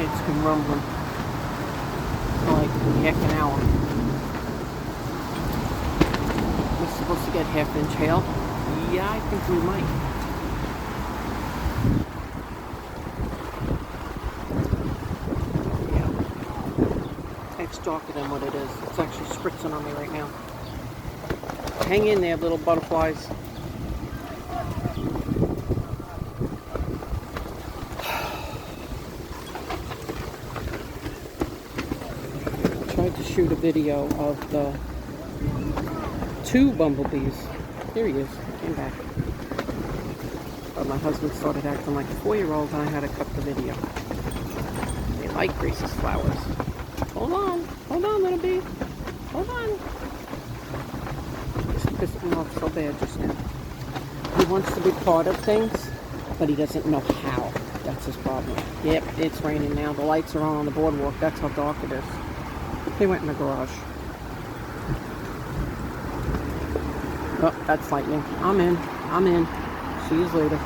it's been rumbling for like half an hour. We're supposed to get half-inch hail. Yeah, I think we might. Yeah. It's darker than what it is. It's actually spritzing on me right now. Hang in there, little butterflies. Tried to shoot a video of the 2 bumblebees. There he is. Came back. But my husband started acting like a 4-year-old and I had to cut the video. They like Grace's flowers. Hold on, little bee. Hold on. This pissed me off so bad just now. He wants to be part of things, but he doesn't know how. That's his problem. Yep, it's raining now. The lights are on the boardwalk. That's how dark it is. They went in the garage. Oh, that's lightning. I'm in. See you later.